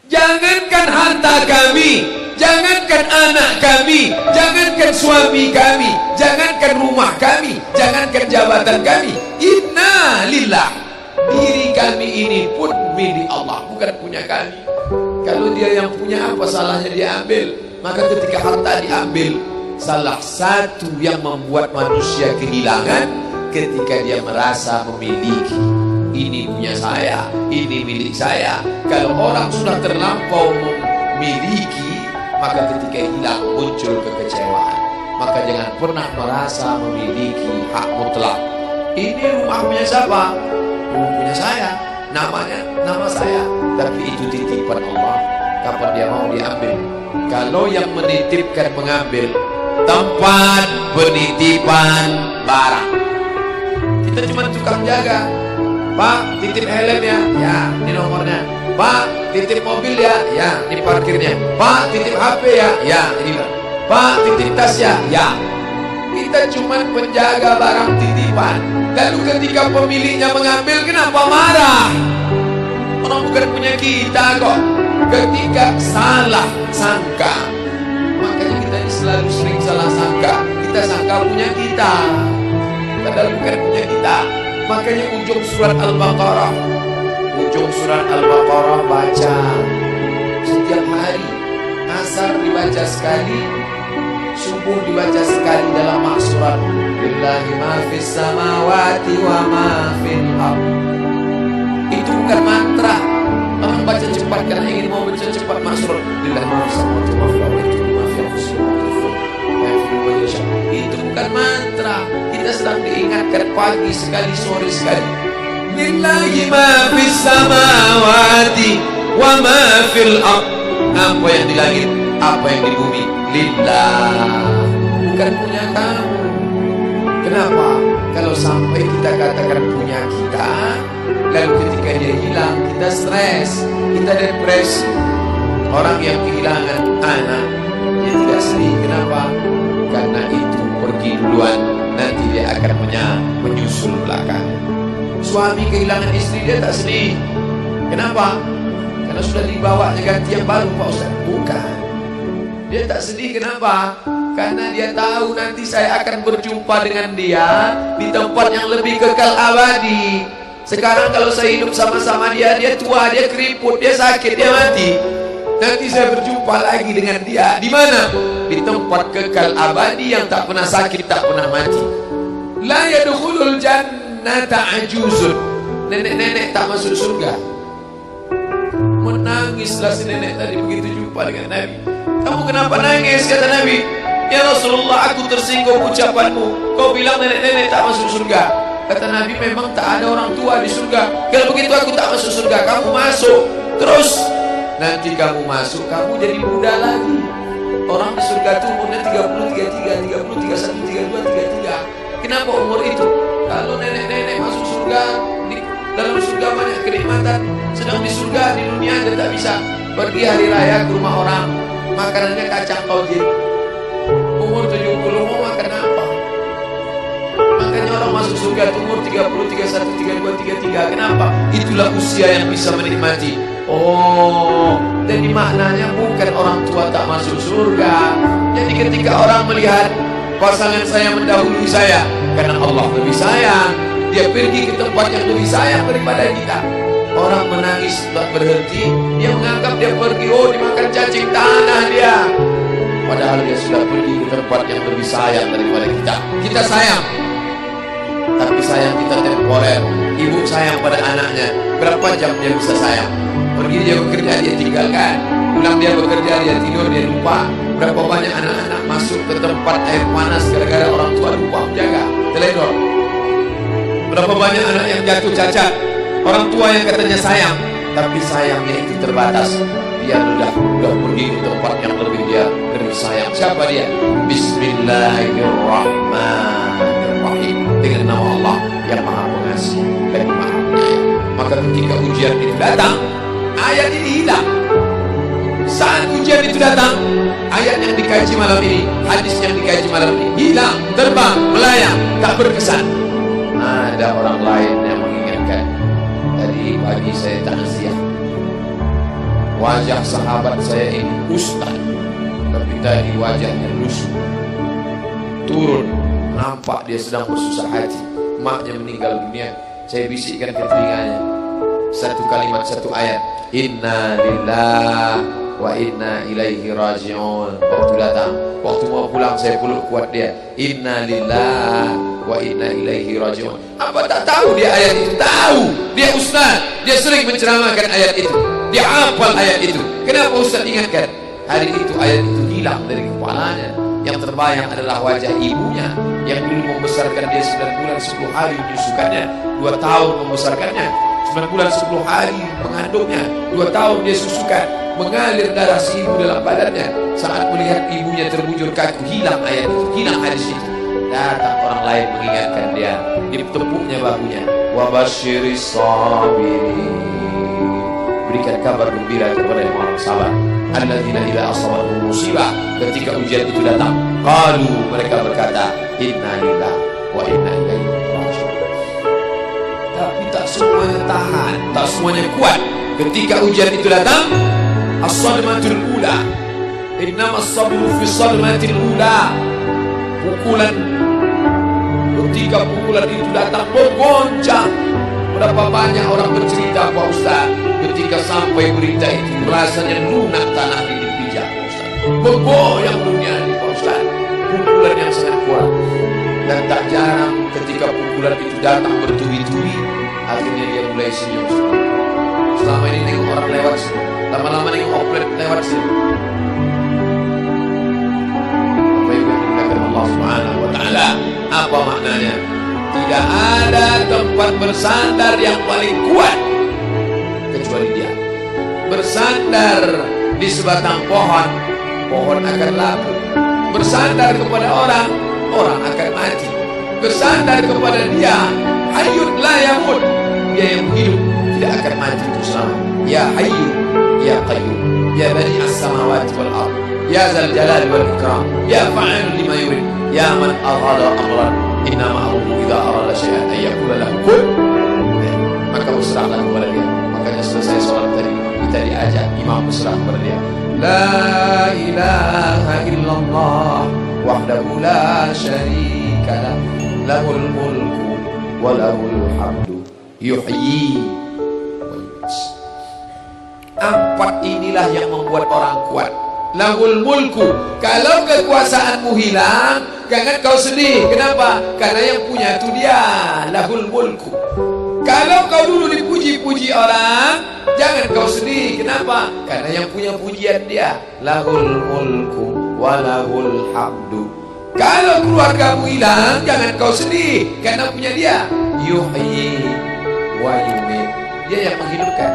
Jangankan harta kami, jangankan anak kami, jangankan suami kami, jangankan rumah kami, jangankan jabatan kami. Inna lillah, diri kami ini pun milik Allah, bukan punya kami. Kalau dia yang punya, apa salahnya dia ambil? Maka ketika harta diambil, salah satu yang membuat manusia kehilangan ketika dia merasa memiliki. Ini punya saya, ini milik saya. Kalau orang sudah terlampau memiliki, maka ketika hilang muncul kekecewaan. Maka jangan pernah merasa memiliki hak mutlak. Ini rumah punya siapa? Rumah punya saya, namanya nama saya. Tapi itu titipan Allah, kapan dia mau diambil. Kalau yang menitipkan mengambil, tempat penitipan barang, kita cuma tukang jaga. Pak, titip helm ya, ya, ini nomornya. Pak, titip mobil ya, ya, ini parkirnya. Pak, titip HP ya, ya, ini. Pak, titip tas ya, ya. Kita cuma penjaga barang titipan. Lalu ketika pemiliknya mengambil, kenapa marah? Orang bukan punya kita kok. Ketika salah sangka, makanya kita ini selalu sering salah sangka. Kita sangka punya kita, padahal bukan punya kita. Makanya ujung surat Al-Baqarah, baca setiap hari. Asar dibaca sekali, subuh dibaca sekali dalam maksurat. Lillahi ma fis samawati wa ma fil ardh. Itu bukan mantra. Orang baca cepat karena ingin mau baca cepat maksurat. Lillahi ma fis samawati wa fil ardh. Itu bukan mantra. Kita sedang diingatkan pagi sekali, sore sekali. Lillahi ma fis samawati wa ma fil ardh. Apa yang di langit, apa yang di bumi, lillah, bukan punya kamu. Kenapa? Kalau sampai kita katakan punya kita, lalu ketika dia hilang, kita stres, kita depresi. Orang yang kehilangan anak, dia tidak sedih. Kenapa? Karena itu pergi duluan, nanti dia akan menyusul belakang. Suami kehilangan istri, dia tak sedih. Kenapa? Karena sudah dibawanya ganti yang baru, Pak Ustaz. Bukan. Dia tak sedih, kenapa? Karena dia tahu nanti saya akan berjumpa dengan dia di tempat yang lebih kekal abadi. Sekarang kalau saya hidup sama-sama dia, dia tua, dia keriput, dia sakit, dia mati. Nanti saya berjumpa lagi dengan dia. Di mana? Di tempat kekal abadi yang tak pernah sakit, tak pernah mati. La yadkhulul jannata ajuzun. Nenek-nenek tak masuk surga. Menangislah si nenek tadi begitu jumpa dengan Nabi. Kamu kenapa nangis? Kata Nabi. Ya Rasulullah, aku tersinggung ucapanmu. Kau bilang nenek-nenek tak masuk surga. Kata Nabi, memang tak ada orang tua di surga. Kalau begitu aku tak masuk surga, kamu masuk. Terus nanti kamu masuk, kamu jadi muda lagi. Orang di surga itu umurnya 30, 33, 30, 31, 32, 33. Kenapa umur itu? Kalau nenek-nenek masuk surga, di dalam surga banyak kenikmatan. Sedang di surga, di dunia dia tak bisa pergi hari raya ke rumah orang, makanannya kacang tauhid. Umur 70 mau makan apa? Makanya orang masuk surga umur 30, 31, 32, 33. Kenapa? Itulah usia yang bisa menikmati. Oh, jadi maknanya bukan orang tua tak masuk surga. Jadi ketika orang melihat pasangan saya mendahului saya, karena Allah lebih sayang, dia pergi ke tempat yang lebih sayang daripada kita. Orang menangis tak berhenti, dia menganggap dia pergi, oh dimakan cacing tanah dia. Padahal dia sudah pergi ke tempat yang lebih sayang daripada kita. Kita sayang, tapi sayang kita temporer. Ibu sayang pada anaknya, berapa jam dia bisa sayang? Pergi dia bekerja, dia tinggalkan. Pulang dia bekerja, dia tidur, dia lupa. Berapa banyak anak-anak masuk ke tempat air panas gara-gara orang tua lupa menjaga, teledor. Berapa banyak anak yang jatuh cacat, orang tua yang katanya sayang, tapi sayangnya itu terbatas. Dia sudah pergi ke tempat yang lebih dia lebih sayang. Siapa dia? Bismillahirrahmanirrahim. Dengan nama Allah yang Maha Pengasih dan Maha Penyayang. Maka ketika ujian itu datang, ayat ini hilang. Saat ujian itu datang, ayat yang dikaji malam ini, hadis yang dikaji malam ini hilang, terbang, melayang, tak berkesan. Ada orang lain yang mengingatkan. Tadi pagi saya takziah, wajah sahabat saya ini ustaz, tapi tadi wajahnya lusuh. Turun, nampak dia sedang bersusah hati, maknya meninggal dunia. Saya bisikkan ke telinganya satu kalimat, satu ayat, inna lillahi wa inna ilaihi raji'un. Waktu datang, waktu mau pulang saya peluk kuat dia, inna lillahi wa inna ilaihi raji'un. Apa tak tahu dia ayat itu? Tahu, dia ustaz, dia sering menceramahkan ayat itu, dia hafal ayat itu. Kenapa ustaz ingatkan? Hari itu ayat itu hilang dari kepalanya. Yang terbayang adalah wajah ibunya yang dulu membesarkan dia 9 bulan 10 hari, menyusukannya 2 tahun membesarkannya, 9 bulan 10 hari mengandungnya, 2 tahun dia susukan, mengalir darah si ibu dalam badannya. Saat melihat ibunya terbujur kaku, hilang ayat itu, hilang hadis itu. Datang orang lain mengingatkan dia, ditepuknya bahunya, wa basyiris sabirin, berikan kabar gembira kepada yang orang sabar, alladzina idza asabatuhum musibah, ketika ujian itu datang, qalu, mereka berkata, inna lillahi wa inna ilaihi raji'un. Tapi tak semuanya tahan, tak semuanya kuat. Ketika ujian itu datang, as-sadmatul ula, innamas sabru fi sadmatil ula, pukulan. Ketika pukulan itu datang, bergoncang. Berapa banyak orang bercerita, Pak Ustaz, ketika sampai berita itu rasanya lunak tanah di pijak, Pak Ustaz, bergoyang dunia ini, Pak Ustaz. Pukulan yang sangat kuat. Dan tak jarang ketika pukulan itu datang bertubi-tubi, akhirnya dia mulai senyum. Selama ini nengok orang lewat sini, lama-lama nengok oplet lewat sini. Apa yang dikatakan Allah Subhanahu wa Ta'ala? Apa maknanya? Tidak ada tempat bersandar yang paling kuat kecuali dia. Bersandar di sebatang pohon, pohon akan labu. Bersandar kepada orang, orang akan mati. Bersandar kepada dia, hayyun la yamut, dia yang hidup tidak akan mati itu selama. Ya hayyu ya qayyum ya bani as-samawati wal ard ya zal jalali wal ikram ya fa'il lima yurid ya man arada amran innama amruhu idza arada syai'an ay yaqula lahu kun. Maka berserahlah kepada dia. Makanya selesai sholat tadi kita diajak imam berserah kepada dia. La ilaha illallah wahdahu la syarika lah, lahul mulku wa lahul hamdu yuhyi wa yumiit. Empat inilah yang membuat orang kuat. Lahul mulku, kalau kekuasaanmu hilang, jangan kau sedih. Kenapa? Karena yang punya itu dia. Lahul mulku. Kalau kau dulu dipuji-puji orang, jangan kau sedih. Kenapa? Karena yang punya pujian dia. Lahul mulku wa lahul hamdu. Kalau keluargamu hilang, jangan kau sedih, karena punya dia. Yuhyi wa yumiit. Dia yang menghidupkan.